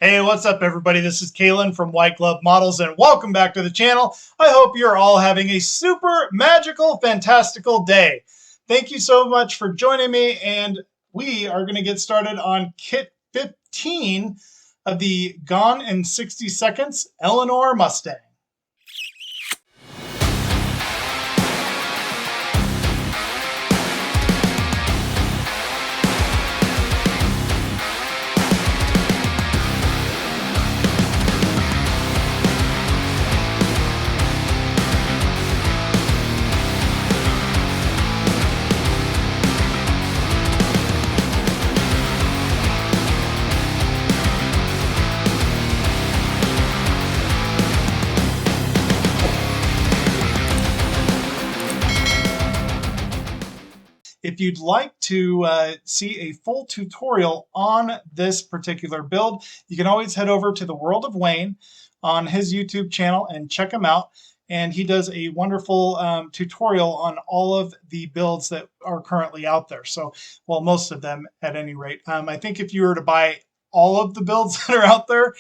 Hey, what's up everybody? This is Kalan from White Glove Models and welcome back to the channel. I hope you're all having a super magical, fantastical day. Thank you so much for joining me, and we are going to get started on kit 15 of the Gone in 60 Seconds Eleanor Mustang. If you'd like to see a full tutorial on this particular build, you can always head over to the World of Wayne on his YouTube channel and check him out. And he does a wonderful tutorial on all of the builds that are currently out there. So, well, most of them at any rate. I think if you were to buy all of the builds that are out there,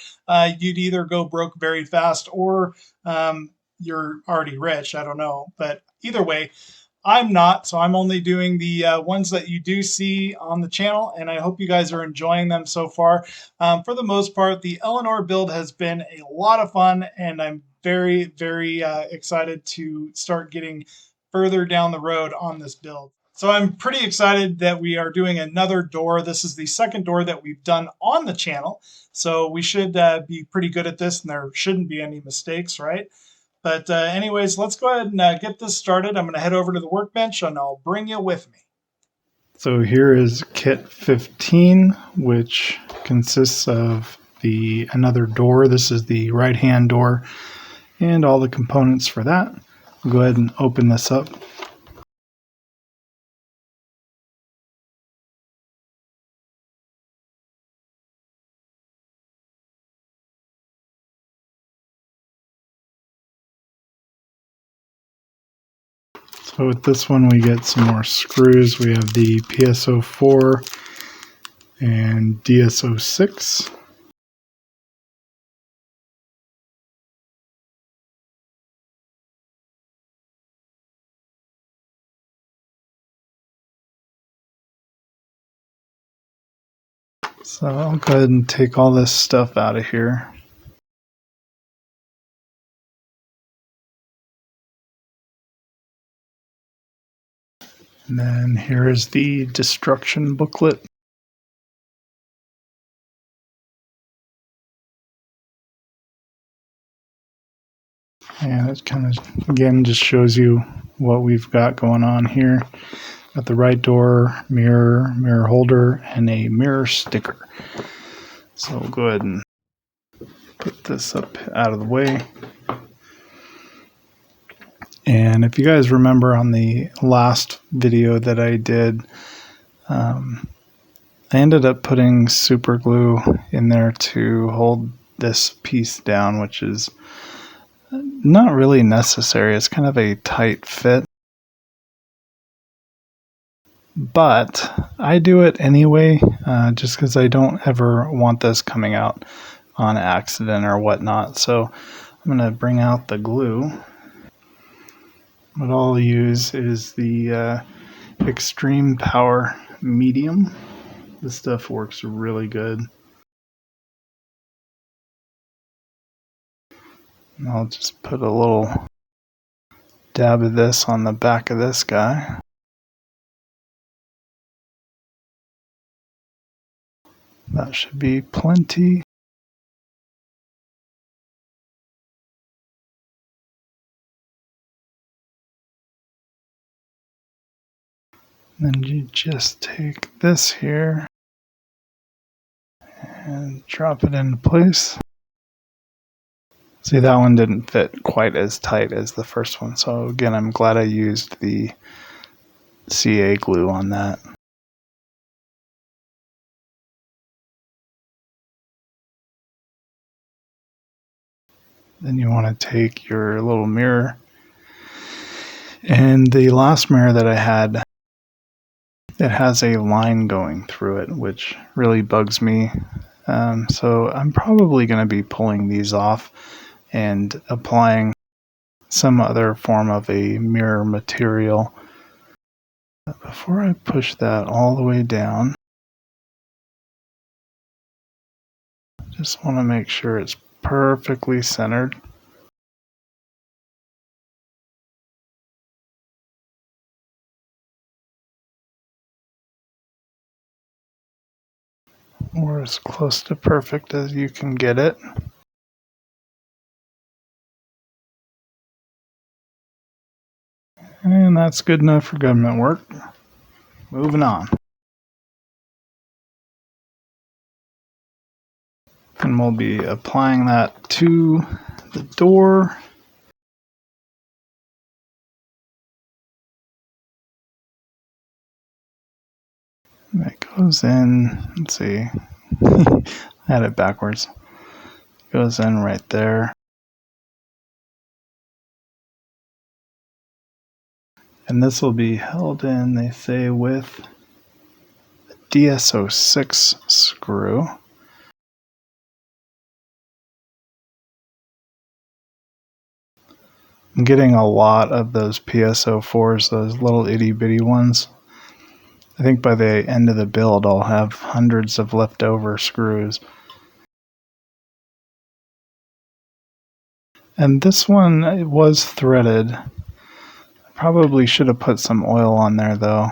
you'd either go broke very fast or you're already rich. I don't know. But either way, I'm not, so I'm only doing the ones that you do see on the channel, and I hope you guys are enjoying them so far. For the most part, the Eleanor build has been a lot of fun, and I'm very, very excited to start getting further down the road on this build. So I'm pretty excited that we are doing another door. This is the second door that we've done on the channel, so we should be pretty good at this, and there shouldn't be any mistakes, right? But anyways, let's go ahead and get this started. I'm going to head over to the workbench and I'll bring you with me. So here is kit 15, which consists of another door. This is the right-hand door and all the components for that. I'll go ahead and open this up. So with this one, we get some more screws. We have the PSO4 and DSO6. So I'll go ahead and take all this stuff out of here. And then here is the destruction booklet. And it kind of, again, just shows you what we've got going on here. Got the right door, mirror, mirror holder, and a mirror sticker. So we'll go ahead and put this up out of the way. And if you guys remember on the last video that I did, I ended up putting super glue in there to hold this piece down, which is not really necessary. It's kind of a tight fit. But I do it anyway, just because I don't ever want this coming out on accident or whatnot. So I'm going to bring out the glue. What I'll use is the Extreme Power Medium. This stuff works really good. And I'll just put a little dab of this on the back of this guy. That should be plenty. Then you just take this here and drop it into place. See, that one didn't fit quite as tight as the first one. So again, I'm glad I used the CA glue on that. Then you want to take your little mirror. And the last mirror that I had, it has a line going through it, which really bugs me. So I'm probably going to be pulling these off and applying some other form of a mirror material. But before I push that all the way down, just want to make sure it's perfectly centered. Or as close to perfect as you can get it. And that's good enough for government work. Moving on. And we'll be applying that to the door. And it goes in, let's see, I had it backwards. Goes in right there. And this will be held in, they say, with a DSO6 screw. I'm getting a lot of those PSO4s, those little itty bitty ones. I think by the end of the build I'll have hundreds of leftover screws. And this one, it was threaded. I probably should have put some oil on there though.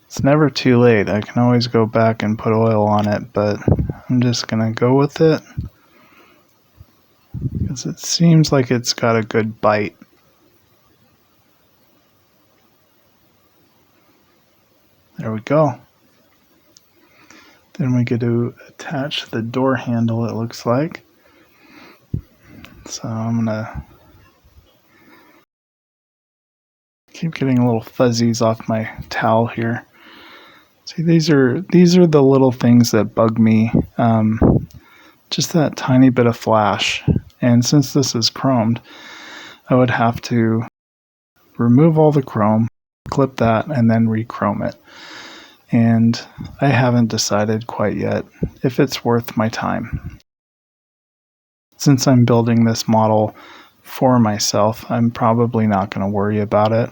It's never too late. I can always go back and put oil on it, but I'm just gonna go with it because it seems like it's got a good bite. There we go. Then we get to attach the door handle, it looks like. So I'm gonna keep getting little fuzzies off my towel here. See, these are the little things that bug me. Just that tiny bit of flash. And since this is chromed, I would have to remove all the chrome, clip that, and then re-chrome it. And I haven't decided quite yet if it's worth my time. Since I'm building this model for myself, I'm probably not going to worry about it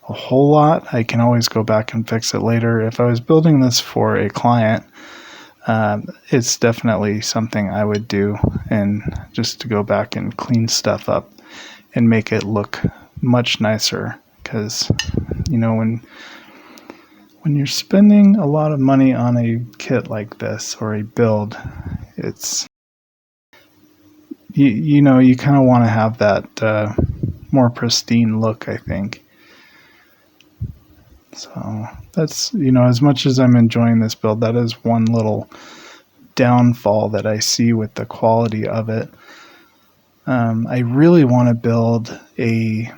a whole lot. I can always go back and fix it later. If I was building this for a client, it's definitely something I would do, and just to go back and clean stuff up and make it look much nicer. Because, you know, when you're spending a lot of money on a kit like this or a build, it's you know, you kind of want to have that more pristine look, I think. So that's, you know, as much as I'm enjoying this build, that is one little downfall that I see with the quality of it. I really want to build a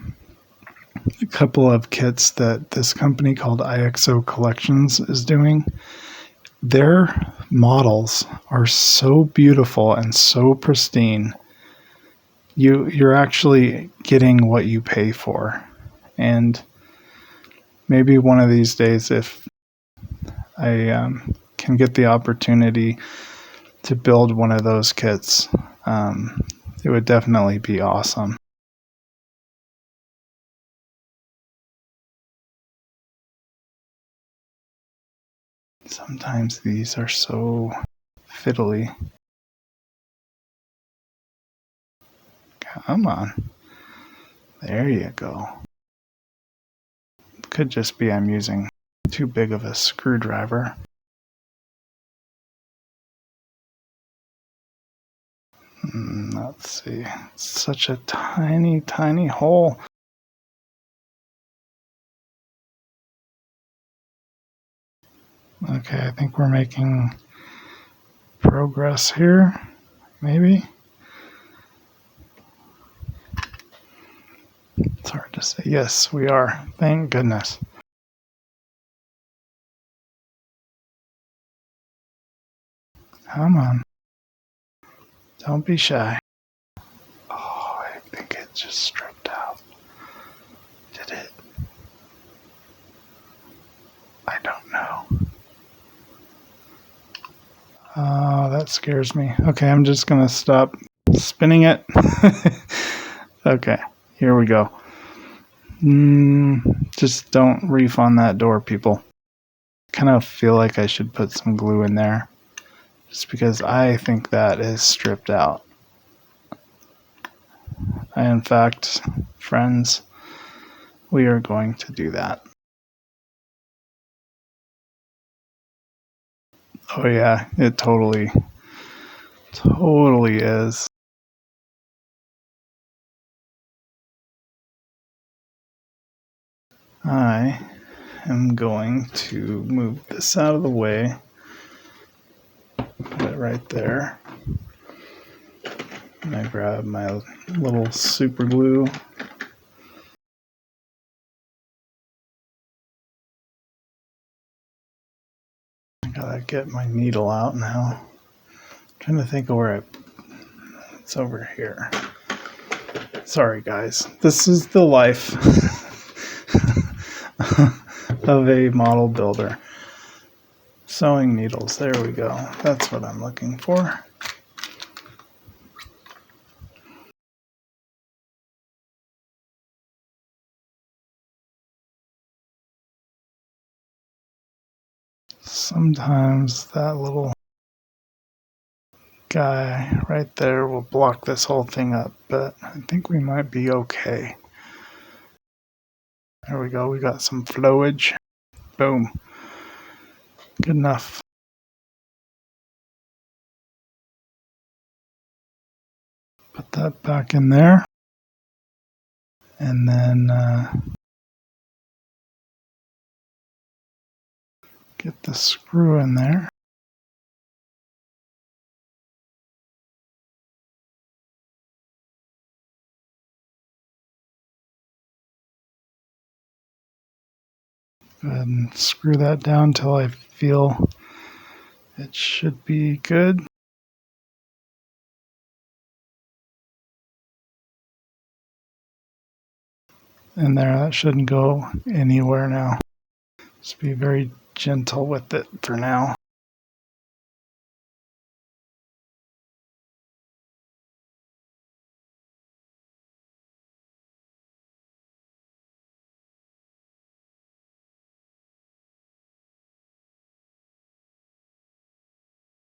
couple of kits that this company called IXO Collections is doing. Their models are so beautiful and so pristine. You're actually getting what you pay for. And maybe one of these days, if I can get the opportunity to build one of those kits, it would definitely be awesome. Sometimes these are so fiddly. Come on. There you go. Could just be I'm using too big of a screwdriver. Let's see. It's such a tiny, tiny hole. Okay, I think we're making progress here. Maybe. It's hard to say. Yes, we are. Thank goodness. Come on. Don't be shy. Oh, I think it just stripped out. Did it? I don't know. Oh, that scares me. Okay, I'm just going to stop spinning it. Okay, here we go. Just don't reef on that door, people. Kind of feel like I should put some glue in there, just because I think that is stripped out. In fact, friends, we are going to do that. Oh yeah, it totally is. I am going to move this out of the way. Put it right there. And I grab my little super glue. I gotta get my needle out now. I'm trying to think of where it's over here. Sorry guys, this is the life of a model builder. Sewing needles, there we go. That's what I'm looking for. Sometimes that little guy right there will block this whole thing up, but I think we might be okay. There we go, we got some flowage. Boom. Good enough. Put that back in there. And then get the screw in there. Go ahead and screw that down until I feel it should be good. And there, that shouldn't go anywhere now. Just be very gentle with it for now.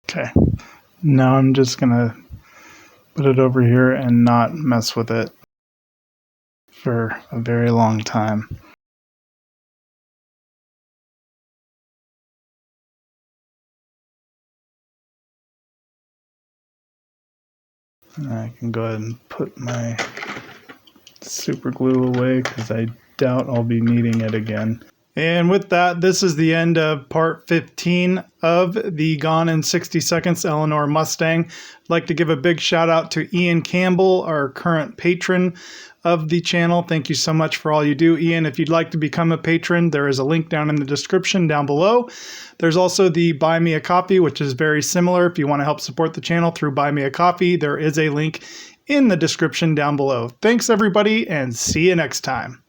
Okay, now I'm just gonna put it over here and not mess with it for a very long time. And I can go ahead and put my super glue away because I doubt I'll be needing it again. And with that, this is the end of part 15 of the Gone in 60 Seconds Eleanor Mustang. I'd like to give a big shout out to Ian Campbell, our current patron of the channel. Thank you so much for all you do, Ian. If you'd like to become a patron, there is a link down in the description down below. There's also the Buy Me a Coffee, which is very similar. If you want to help support the channel through Buy Me a Coffee, there is a link in the description down below. Thanks everybody, and see you next time.